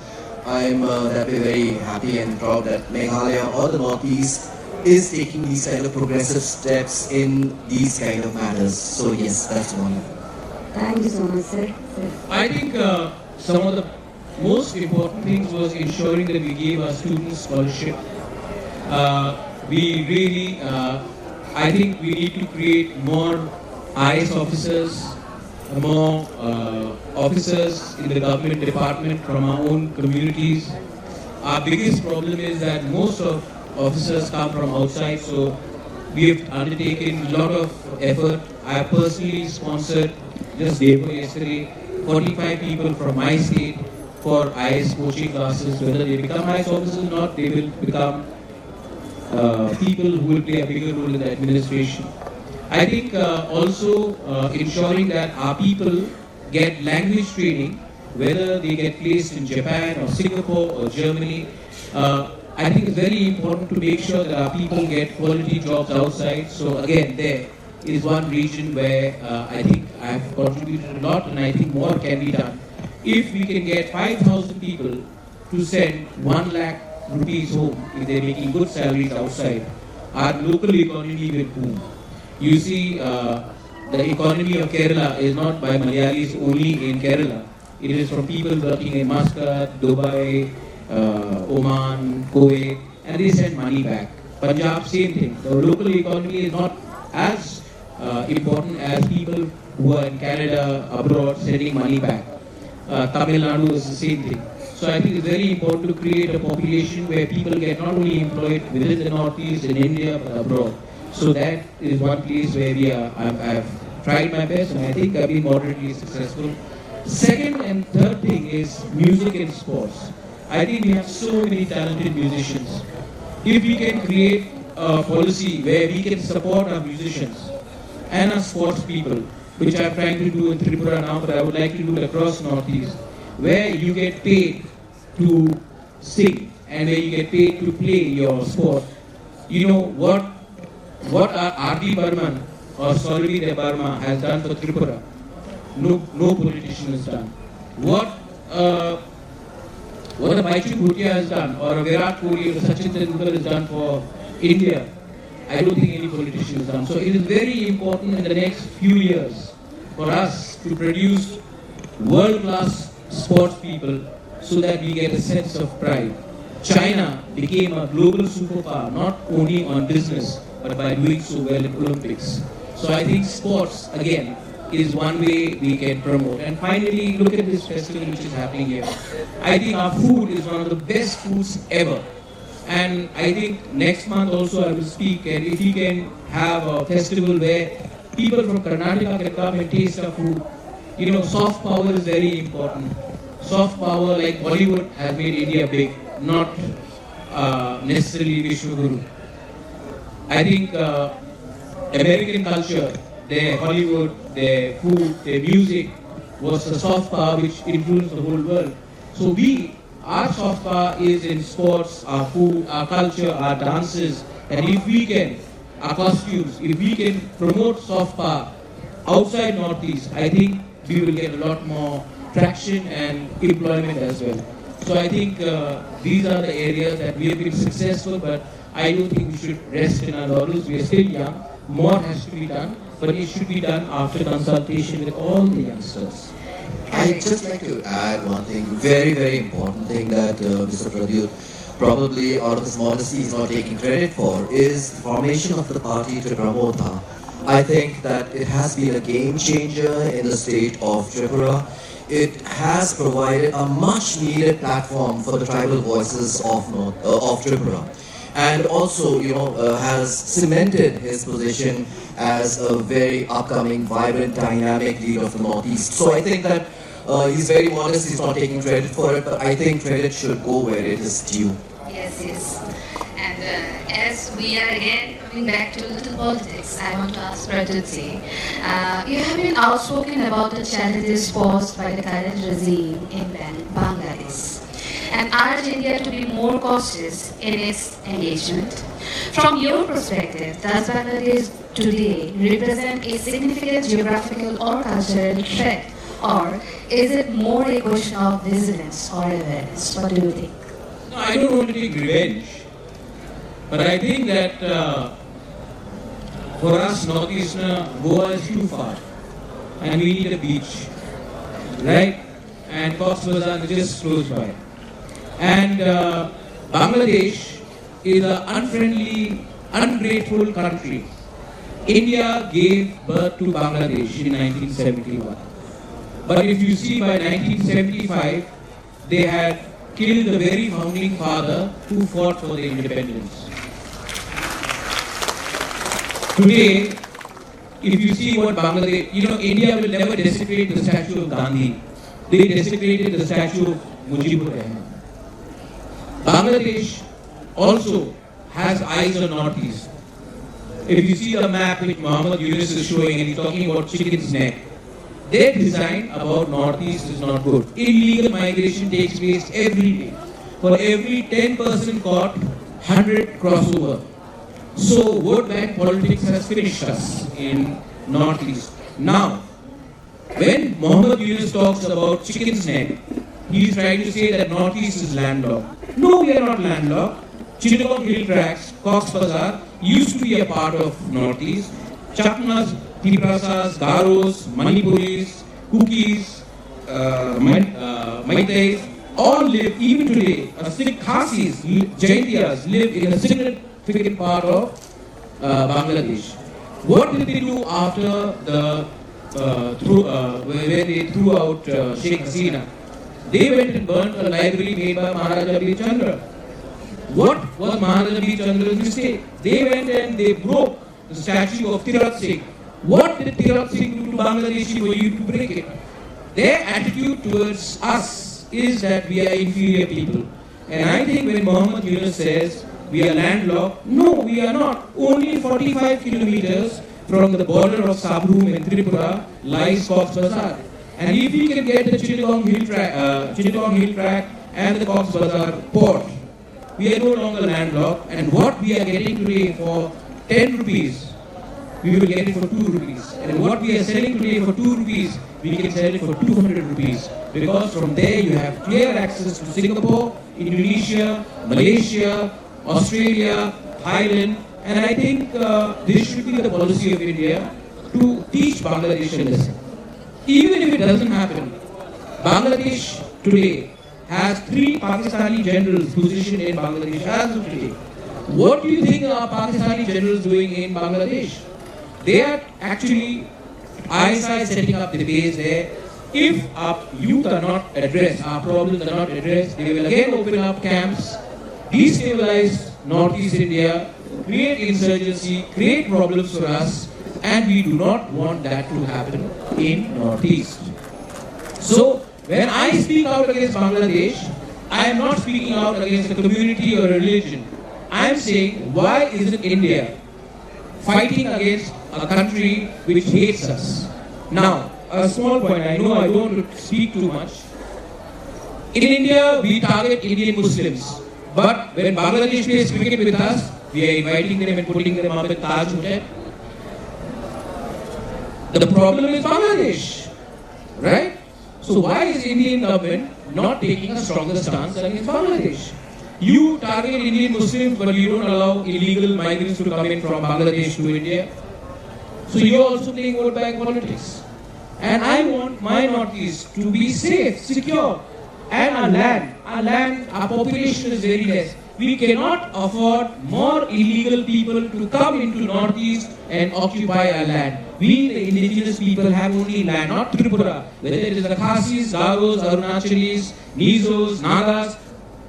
I'm that way very happy and proud that Meghalaya or the Northeast is taking these kind of progressive steps in these kind of matters. So yes, that's wonderful. Thank you so much, sir. I think some of the most important things was ensuring that we gave our students scholarship. We really, I think we need to create more IAS officers, more officers in the government department from our own communities. Our biggest problem is that most of officers come from outside, so we have undertaken a lot of effort. I have personally sponsored, just day before yesterday, 45 people from my state for IAS coaching classes. Whether they become IAS officers or not, they will become people who will play a bigger role in the administration. I think also ensuring that our people get language training, whether they get placed in Japan or Singapore or Germany. I think it's very important to make sure that our people get quality jobs outside. So again, there is one region where I think I have contributed a lot, and I think more can be done. If we can get 5,000 people to send 1 lakh rupees home, if they're making good salaries outside, our local economy will boom. You see, the economy of Kerala is not by Malayalis only in Kerala. It is from people working in Muscat, Dubai, Oman, Kuwait, and they send money back. Punjab, same thing. The local economy is not as important as people who are in Canada, abroad, sending money back. Tamil Nadu is the same thing. So I think it's very important to create a population where people get not only employed within the Northeast in India but abroad. So that is one place where we are. I've tried my best, and I think I've been moderately successful. Second and third thing is music and sports. I think we have so many talented musicians. If we can create a policy where we can support our musicians and our sports people, which I'm trying to do in Tripura now, but I would like to do it across Northeast, where you get paid to sing and where you get paid to play your sport. You know what R.D. Burman or Solvi De Burma has done for Tripura? No politician has done. What a Baichu Bhutia has done, or a Virat Kohli or Sachin Tendulkar has done for India, I don't think any politician has done. So it is very important in the next few years for us to produce world-class sports people so that we get a sense of pride. China became a global superpower not only on business but by doing so well in Olympics. So I think sports, again, is one way we can promote. And finally, look at this festival which is happening here. I think our food is one of the best foods ever. And I think next month also I will speak, and if we can have a festival where people from Karnataka can come and taste our food, soft power is very important. Soft power like Bollywood has made India big, not necessarily Vishwaguru. I think American culture, their Hollywood, their food, their music was the soft power which influenced the whole world. So our soft power is in sports, our food, our culture, our dances, and if we can, our costumes, if we can promote soft power outside Northeast, I think we will get a lot more traction and employment as well. So I think these are the areas that we have been successful, but I don't think we should rest in our laurels. We are still young. More has to be done, but it should be done after consultation with all the youngsters. I'd just like to add one thing, very, very important thing that Mr. Pradyut probably out of his modesty is not taking credit for, is the formation of the party Tripura. I think that it has been a game changer in the state of Tripura. It has provided a much needed platform for the tribal voices of Tripura. And also, has cemented his position as a very upcoming, vibrant, dynamic leader of the Northeast. So I think that he's very modest, he's not taking credit for it, but I think credit should go where it is due. Yes. And as we are again coming back to little politics, I want to ask Pradyut, you have been outspoken about the challenges posed by the current regime in Bangladesh and urge India to be more cautious in its engagement. From your perspective, does Bangladesh today represent a significant geographical or cultural threat, or is it more a question of vigilance or awareness? What do you think? No, I don't want to take revenge, but I think that for us, Northeastern, Goa is too far, and we need a beach, right? And Cox's Bazar is just close by. And Bangladesh is an unfriendly, ungrateful country. India gave birth to Bangladesh in 1971. But if you see by 1975, they had killed the very founding father who fought for the independence. Today, if you see what Bangladesh, India will never desecrate the statue of Gandhi. They desecrated the statue of Mujibur Rahman. Bangladesh also has eyes on Northeast. If you see the map which Muhammad Yunus is showing and he's talking about chicken's neck, their design about Northeast is not good. Illegal migration takes place every day. For every 10 person caught, 100 cross over. So vote bank politics has finished us in Northeast. Now, when Muhammad Yunus talks about chicken's neck, he is trying to say that Northeast is landlocked. No, we are not landlocked. Chittagong Hill Tracts, Cox's Bazar used to be a part of Northeast. Chakmas, Tiprasas, Garos, Manipuris, Kukis, Maitais, all live, even today, Khasis, Jaintiyas live in a significant part of Bangladesh. What did they do after when they threw out Sheikh Hasina? They went and burnt a library made by Maharaja Bir Chandra. What was Maharaja Bir Chandra's mistake? They went and they broke the statue of Tirat Singh. What did Tirat Singh do to Bangladeshi for you to break it? Their attitude towards us is that we are inferior people. And I think when Muhammad Yunus says we are landlocked, no, we are not. Only 45 kilometers from the border of Sabroom and Tripura lies Cox's Bazar. And if we can get the Chittagong Hill Track and the Cox's Bazar port, we are no longer landlocked. And what we are getting today for 10 rupees, we will get it for 2 rupees. And what we are selling today for 2 rupees, we can sell it for 200 rupees. Because from there you have clear access to Singapore, Indonesia, Malaysia, Australia, Thailand. And I think this should be the policy of India to teach Bangladesh a lesson. Even if it doesn't happen, Bangladesh today has 3 Pakistani generals positioned in Bangladesh as of today. What do you think are Pakistani generals doing in Bangladesh? They are actually ISI setting up the base there. If our youth are not addressed, our problems are not addressed, they will again open up camps, destabilize Northeast India, create insurgency, create problems for us, and we do not want that to happen in Northeast. So, when I speak out against Bangladesh, I am not speaking out against a community or a religion. I am saying, why isn't India fighting against a country which hates us? Now, a small point, I know I don't want to speak too much. In India, we target Indian Muslims. But when Bangladesh plays cricket with us, we are inviting them and putting them up at Taj Hotel. The problem is Bangladesh, right? So why is Indian government not taking a stronger stance against Bangladesh? You target Indian Muslims, but you don't allow illegal migrants to come in from Bangladesh to India. So you're also playing vote bank politics. And I want my Northeast to be safe, secure. And our population is very less. We cannot afford more illegal people to come into Northeast and occupy our land. We, the indigenous people, have only land, not Tripura. Whether it is the Khasis, Gagos, Arunachalis, Nizos, Nagas,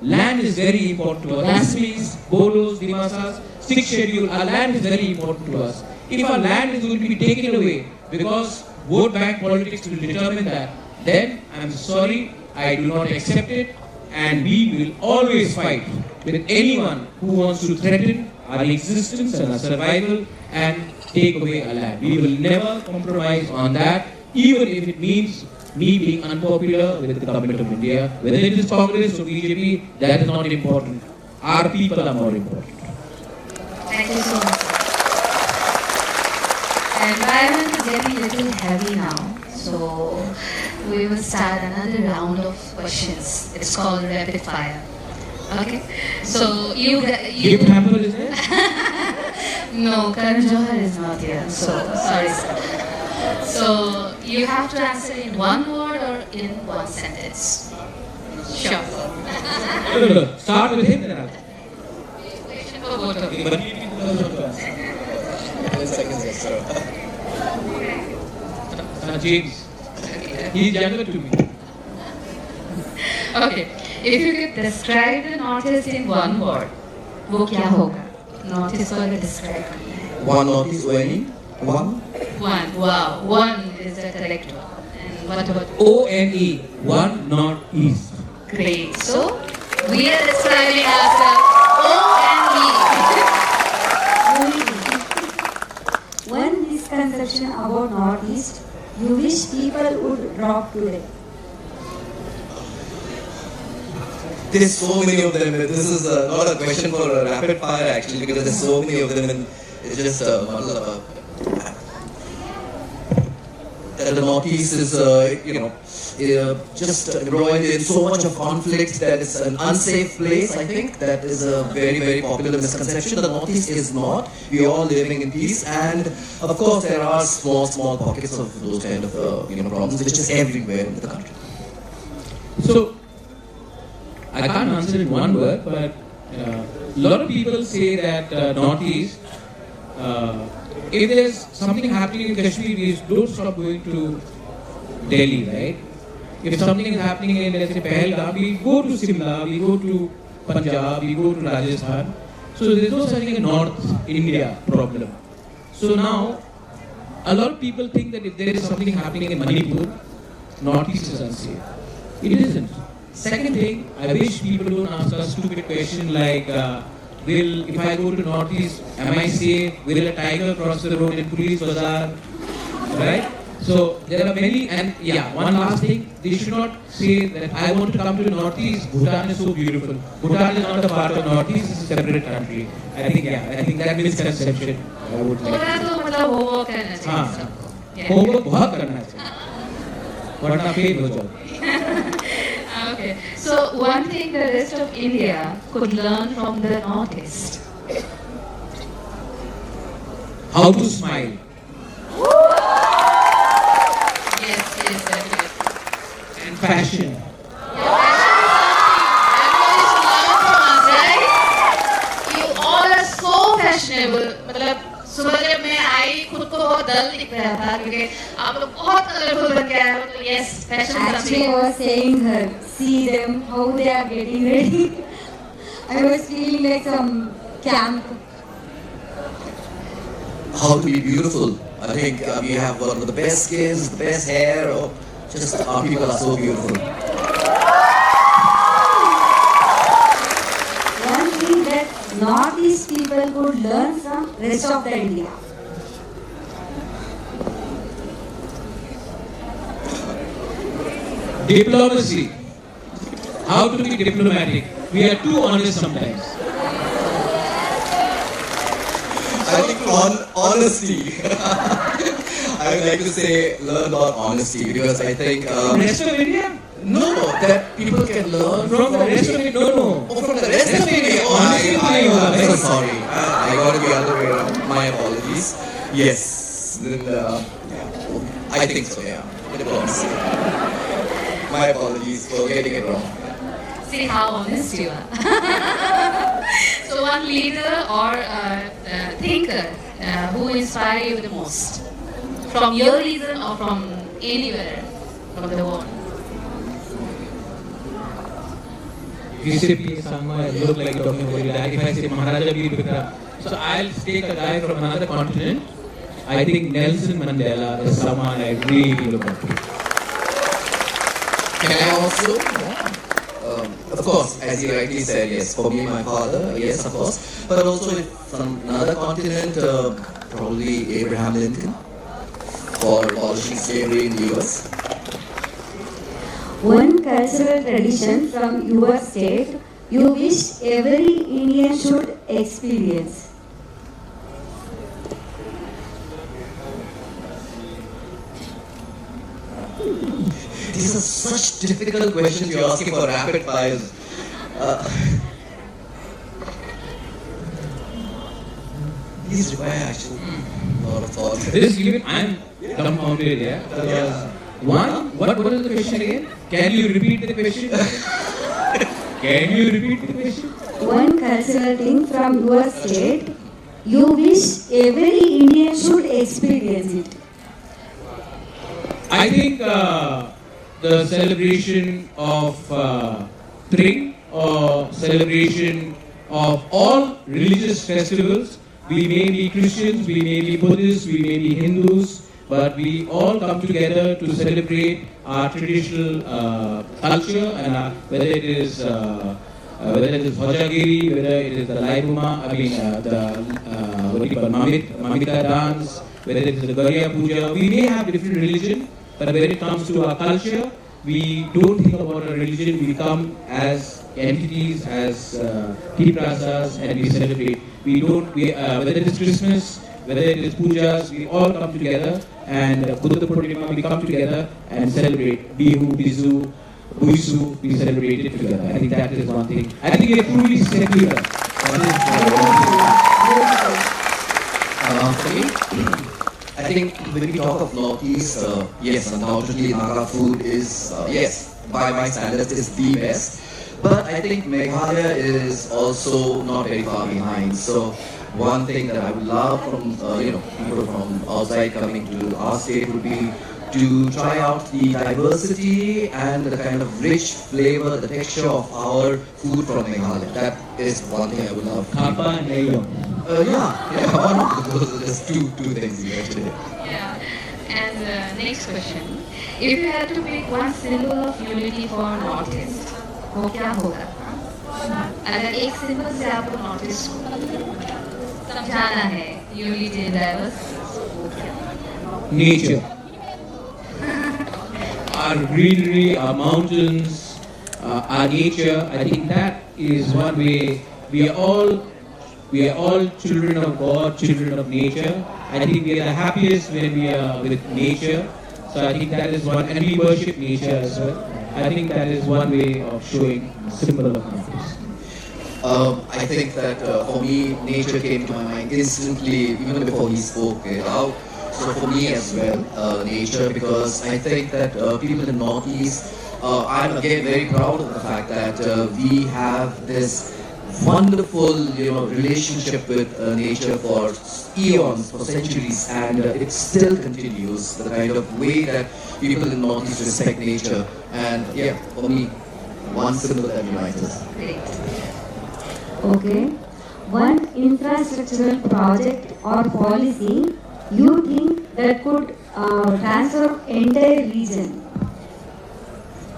land is very important to us. Assamese, Bodos, Dimasas, 6th schedule, our land is very important to us. If our land is going to be taken away because vote bank politics will determine that, then I'm sorry, I do not accept it, and we will always fight with anyone who wants to threaten our existence and our survival and take away our land. We will never compromise on that, even if it means me being unpopular with the government of India. Whether it is Congress or BJP, that is not important. Our people are more important. Thank you so much. The environment is getting a little heavy now, so we will start another round of questions. It's called rapid fire. Okay? So Gift hamper is there? No, Karan Johar is not here. So sorry, sir. So you have to answer in one word or in one sentence. Sure. No. Start with him, then I'll. Question for both of you. But he will also answer. 10 seconds, yes, sir. James. He is younger to me. Okay. If you could describe the Northeast in one word, वो क्या होगा? Northeast को अगर describe करना है. One Northeast, any? One? One. Wow. One is the correct one. And what about O-N-E, one Northeast. great? So we are describing ourselves O and One misconception about Northeast you wish people would drop today. There's so many of them. This is not a question for a rapid fire actually, because there's so many of them, and it's just that the Northeast is, just embroiled in so much of conflict that it's an unsafe place. I think that is a very, very popular misconception. The Northeast is not. We are all living in peace, and of course there are small pockets of those kind of problems, which is everywhere in the country. So, I can't answer in one word, but a lot of people say that Northeast, if there's something happening in Kashmir, we don't stop going to Delhi, right? If something is happening in, let's say, Pahalgam, we go to Simla, we go to Punjab, we go to Rajasthan. So there's no such thing as North India problem. So now, a lot of people think that if there is something happening in Manipur, Northeast is unsafe. It isn't. Second thing, I wish people don't ask us stupid question like, if I go to Northeast, am I safe? Will a tiger cross the road in Police Bazaar? Right? So there are many, and one last thing, they should not say that I want to come to the Northeast, Bhutan is so beautiful. Bhutan is not a part of Northeast, it's a separate country. I think that misconception I would like. थोड़ा तो मतलब homework करना चाहिए सबको. Yeah. Homework बहुत करना चाहिए, वरना फेल हो जाओ. Okay. So one thing the rest of India could learn from the Northeast. How to smile. Yes, definitely. And fashion. Your passion is something everybody should learn from us, right? You all are so fashionable. मतलब सुबह जब मैं आई खुद को बहुत डल दिख रहा था क्योंकि आप लोग बहुत कलरफुल बन गए हैं. तो yes, fashion is Actually, something. I was saying her, see them, how they are getting ready. I was feeling like some camp. How to be beautiful. I think we have one of the best skins, the best hair. Just our people are so beautiful. One thing that Northeast people could learn from rest of the India. Diplomacy. How to be diplomatic. We are too honest sometimes. I think honesty. I would like to say learn about honesty because I think Rest of India? no, that people can learn From the rest of it, no. Oh, from the rest of India. Oh, I'm so sorry. I got it the other way around. My apologies. Yes. Then, yeah. I think so. Yeah. Diplomacy. My apologies for getting it wrong. See how honest you are. So one leader or thinker who inspire you the most? From your region or from anywhere from the world? If you say P. Sangma, I look like talking about your dad. If I say Maharaja Veer Bikram, so I'll take a guy from another continent. I think Nelson Mandela is someone I really look up to. Can I also? Of course, as you rightly said, yes. For me, my father, yes, of course. But also if from another continent, probably Abraham Lincoln for abolishing slavery in the US. One cultural tradition from your state you wish every Indian should experience. These are such difficult questions you're asking for rapid fires. These require actually a lot of thought. This even I'm dumbfounded, yeah. Because one, what was the question again? Can you repeat the question? Can you repeat the question? One cultural thing from your state you wish every Indian should experience it. I think the celebration of Tring or celebration of all religious festivals. We may be Christians, we may be Buddhists, we may be Hindus, but we all come together to celebrate our traditional culture and whether it is Bhojagiri, whether it is the Laibuma, what do you call Mamita dance, whether it is the Garya Puja. We may have different religion, but when it comes to our culture, we don't think about our religion. We come as entities, as tea prasas, and we celebrate. We don't. Whether it is Christmas, whether it is pujas, we all come together, and Buddha Purnima, we come together and celebrate. Bihu, Bizu, Buisu, we celebrate it together. I think that is one thing. I think we are truly secular. For me, I think when we talk of Northeast, yes, undoubtedly Naga food is, yes, by my standards, is the best. But I think Meghalaya is also not very far behind. So one thing that I would love from people from outside coming to our state would be to try out the diversity and the kind of rich flavor, the texture of our food from Meghalaya. That is one thing I would love. Kappa and Nayam. Yeah, one of those are just two things you mentioned. Yeah. And next question. If you had to pick one symbol of unity for Northeast, वो क्या होगा? अगर एक symbol से आपको notice समझाना है unity in diverse Nature. Our greenery, our mountains, our nature. I think that is one way. We are all children of God, children of nature. I think we are the happiest when we are with nature. So I think that is one, and we worship nature as well. I think that is one way of showing symbol of Northeast. I think that for me, nature came to my mind instantly, even before he spoke it out. So for me as well, nature, because I think that people in Northeast, I'm again very proud of the fact that we have this wonderful, relationship with nature for eons, for centuries, and it still continues. The kind of way that people in Northeast respect nature, and yeah, for me, one symbol that unites us. Okay. One infrastructural project or policy you think that could transform entire region?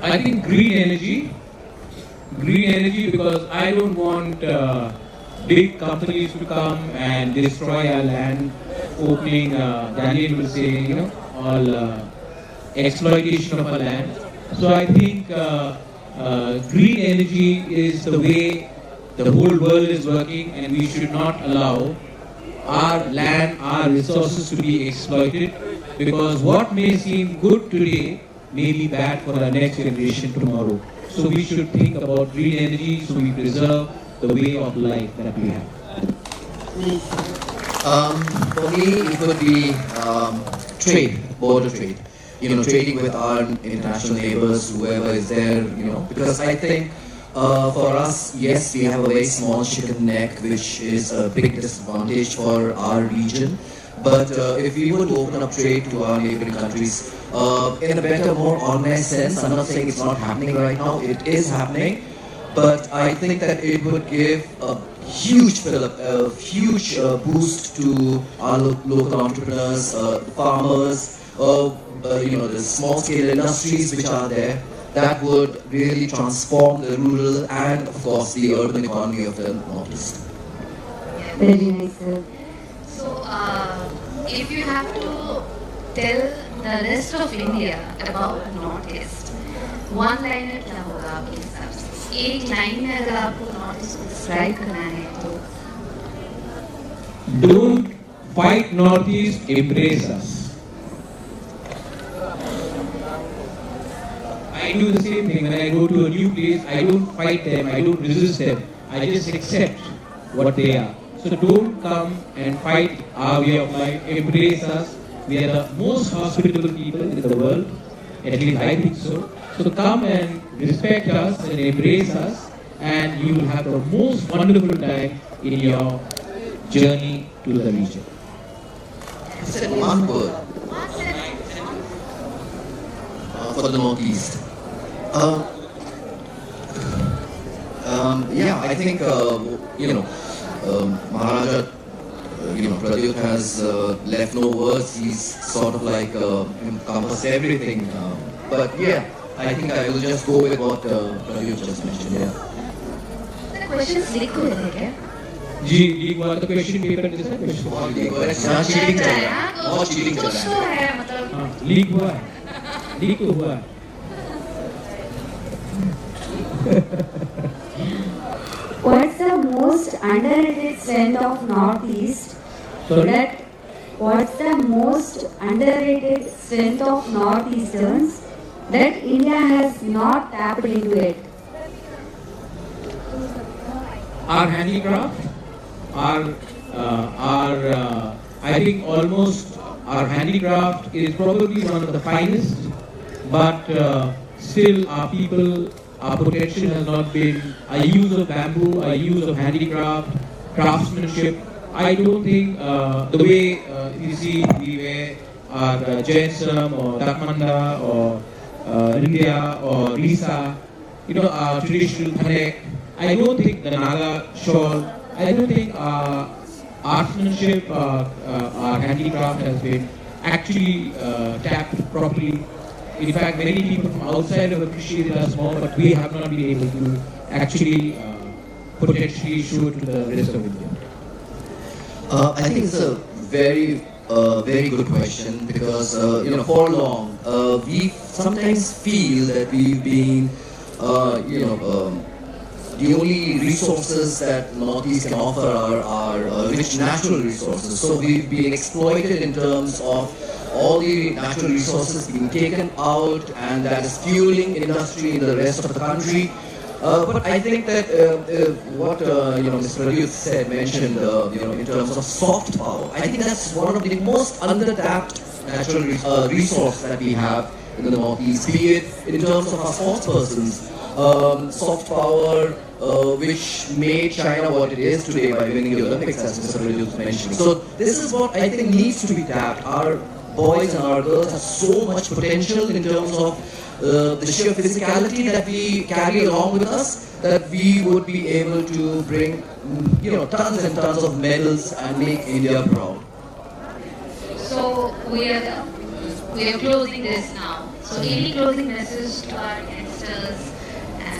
I think green energy. Green energy because I don't want big companies to come and destroy our land, opening, Daniel will say, all exploitation of our land. So I think green energy is the way the whole world is working, and we should not allow our land, our resources to be exploited, because what may seem good today may be bad for our next generation tomorrow. So we should think about green energy so we preserve the way of life that we have. For me, it would be trade, border trade. Trading with our international neighbors, whoever is there, because I think for us, yes, we have a very small chicken neck, which is a big disadvantage for our region. But if we were to open up trade to our neighboring countries in a better, more organized sense, I'm not saying it's not happening right now, it is happening. But I think that it would give a huge fillip, a huge boost to our local entrepreneurs, farmers, the small-scale industries which are there. That would really transform the rural and, of course, the urban economy of the Northeast. Very nice, sir. So, if you have to tell the rest of India about Northeast, one line में क्या होगा आपके हिसाब से? एक line में अगर आपको Northeast को describe करना है तो Don't fight Northeast, embrace us. I do the same thing when I go to a new place. I don't fight them, I don't resist them. I just accept what they are. So don't come and fight our way of life. Embrace us. We are the most hospitable people in the world. At least I think so. So come and respect us and embrace us, and you will have the most wonderful time in your journey to the region. Said one word for the Northeast. I think Maharaja, Pradyut has left no words. He's sort of like encompassed everything. But yeah, I think I will just go with what Pradyut just mentioned. Yeah. the questions liquid है क्या? जी leak हुआ तो question paper जैसा question बहुत cheating चल रहा है, बहुत चीटिंग चल कुछ रहा तो है. है मतलब हाँ लीक हुआ है लीक तो हुआ है What's the most underrated strength of Northeast? Sorry? What's the most underrated strength of Northeasterns that India has not tapped into it? Our handicraft, I think almost our handicraft is probably one of the finest, but still our people, our potential has not been, our use of bamboo, our use of handicraft, craftsmanship. I don't think the way you see we wear our Jainsam or Dakmanda or India or Risa, our traditional Thanek. I don't think the Naga shawl, I don't think our artisanship, our handicraft has been actually tapped properly. In fact, many people from outside have appreciated us more, but we have not been able to actually potentially show it to the rest of India. I think it's a very good question because for long we sometimes feel that we've been the only resources that Northeast can offer are rich natural resources. So we've been exploited in terms of all the natural resources being taken out, and that is fueling industry in the rest of the country. But I think that what Mr. Pradyut mentioned, in terms of soft power, I think that's one of the most under-tapped natural resource that we have in the Northeast. Be it in terms of our sports persons, soft power, which made China what it is today by winning the Olympics, as Mr. Pradyut mentioned. So this is what I think needs to be tapped. Our boys and our girls have so much potential in terms of the sheer physicality that we carry along with us, that we would be able to bring, tons and tons of medals and make India proud. So we are closing this now. So any closing message to our guests? youngsters and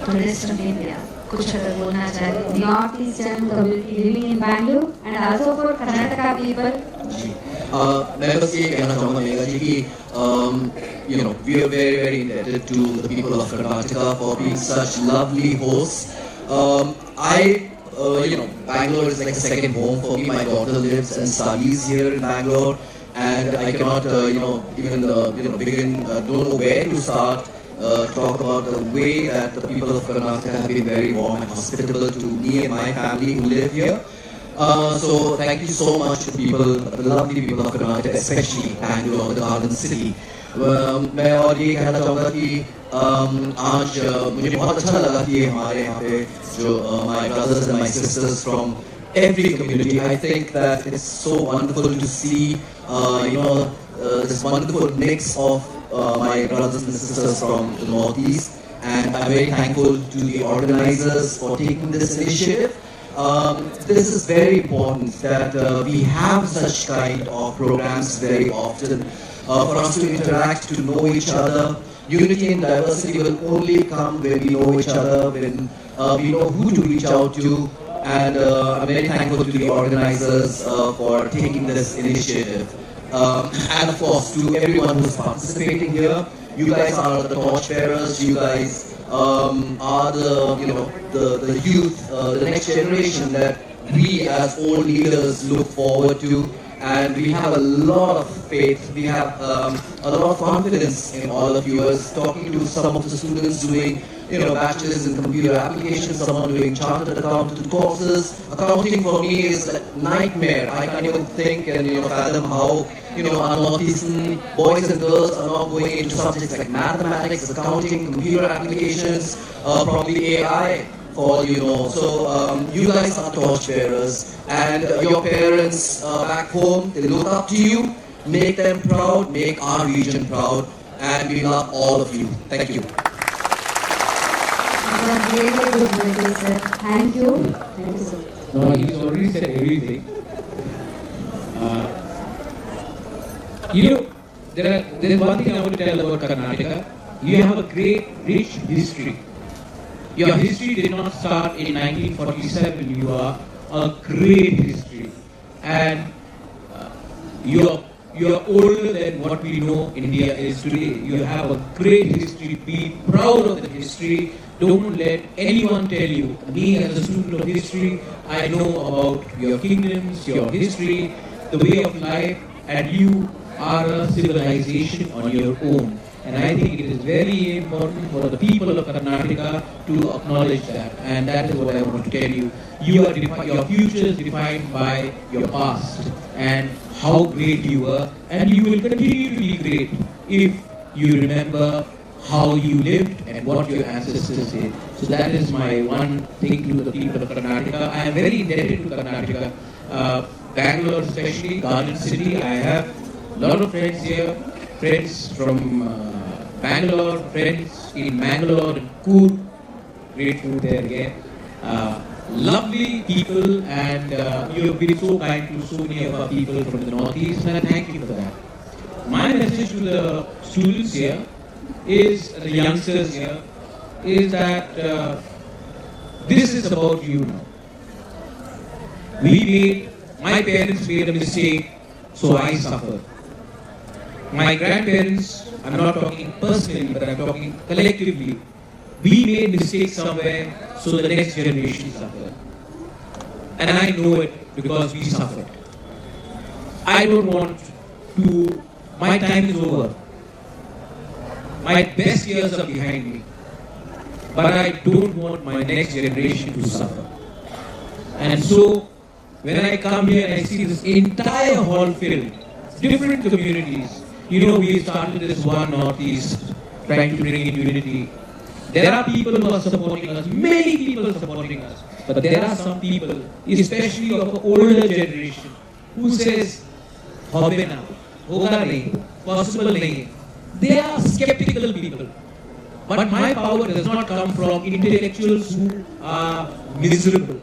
to the rest of India? कुछ अगर बोलना चाहे North Eastern community living in Bangalore and also for Karnataka people. जी मैं बस ये कहना चाहूँगा मेघा जी कि we are very very indebted to the people of Karnataka for being such lovely hosts. Bangalore is like a second home for me. My daughter lives and studies here in Bangalore, and I cannot even begin don't know where to start. Talk about the way that the people of Karnataka have been very warm and hospitable to me and my family who live here. So thank you so much to the lovely people of Karnataka, especially Bangalore, the Garden City. मैं और ये कहना चाहूँगा कि आज मुझे बहुत अच्छा लगा कि हमारे यहाँ पे जो my brothers and my sisters from every community. I think that it's so wonderful to see this wonderful mix of my brothers and sisters from the Northeast, and I'm very thankful to the organizers for taking this initiative. This is very important that we have such kind of programs very often for us to interact, to know each other. Unity and diversity will only come when we know each other, when we know who to reach out to, and I'm very thankful to the organizers for taking this initiative. And of course to everyone who's participating here. You guys are the torchbearers, you guys are the youth, the next generation that we as old leaders look forward to, and we have a lot of faith, we have a lot of confidence in all of you. I was talking to some of the students doing bachelors in computer applications, someone doing chartered accountant courses. Accounting for me is a nightmare. I can't even think and fathom how our northeastern boys and girls are now going into subjects like mathematics, accounting, computer applications, probably AI for all you know. So you guys are torchbearers, and your parents back home, they look up to you. Make them proud, make our region proud, and we love all of you. Thank you. Very good message, sir. Thank you. Thank you, sir. No, he's already said everything. There's one thing I want to tell about Karnataka. You have a great, rich history. Your history did not start in 1947. You are a great history, and you're older than what we know India is today. You have a great history. Be proud of the history. Don't let anyone tell you. Me as a student of history, I know about your kingdoms, your history, the way of life, and you are a civilization on your own. And I think it is very important for the people of Karnataka to acknowledge that. And that is what I want to tell you. Your future is defined by your past and how great you were. And you will continue to be great if you remember how you lived and what your ancestors did. So that is my one thing to the people of Karnataka. I am very indebted to Karnataka. Bangalore especially, Garden City. I have a lot of friends here, friends from Bangalore, friends in Mangalore and Coorg. Great food there again. Lovely people, and you have been so kind to so many of our people from the Northeast, and I thank you for that. My message to the students here is, the youngsters here, is that this is about you now. My parents made a mistake, so I suffered. My grandparents, I'm not talking personally, but I'm talking collectively. We made mistakes somewhere, so the next generation suffered. And I know it because we suffered. I don't want to, my time is over. My best years are behind me. But I don't want my next generation to suffer. And so, when I come here and I see this entire hall filled, different communities, we started this one Northeast, trying to bring in unity. There are people who are supporting us, many people are supporting us, but there are some people, especially of the older generation, who says, "Hobe na, hoga nahi, possible nahi." They are skeptical people. But my power does not come from intellectuals who are miserable.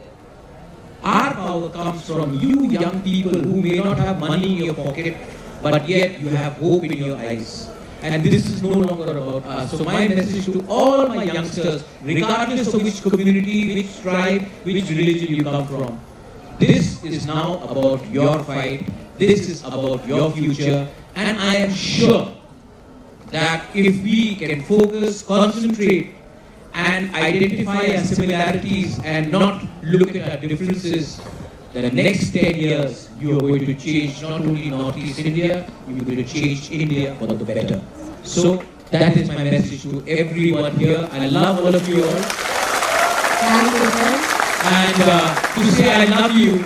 Our power comes from you young people who may not have money in your pocket, but yet you have hope in your eyes. and this is no longer about us. So my message to all my youngsters, regardless of which community, which tribe, which religion you come from, this is now about your fight, this is about your future, and I am sure that if we can focus, concentrate, and identify our similarities and not look at our differences, the next 10 years you are going to change not only Northeast India, you are going to change India for the better. So that is my message to everyone here. I love all of you all. Thank you, sir. And to say I love you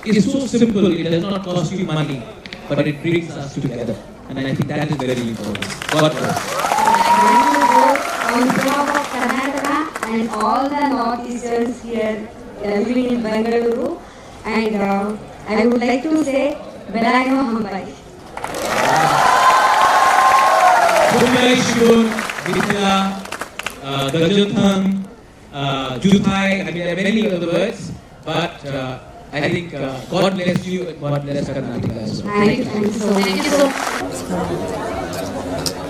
is so simple, it does not cost you money, but it brings us together. And I think that is very important. God bless. Thank you both on behalf of Karnataka and all the Northeasters here living in Bengaluru. And I would like to say, Belano Hambai. Mumbai Shun, Vitla, Gajanthang, Juthai, I mean there are many other words, but I think God bless you and God bless Karnataka as well. Thank you so much. Thank you so much.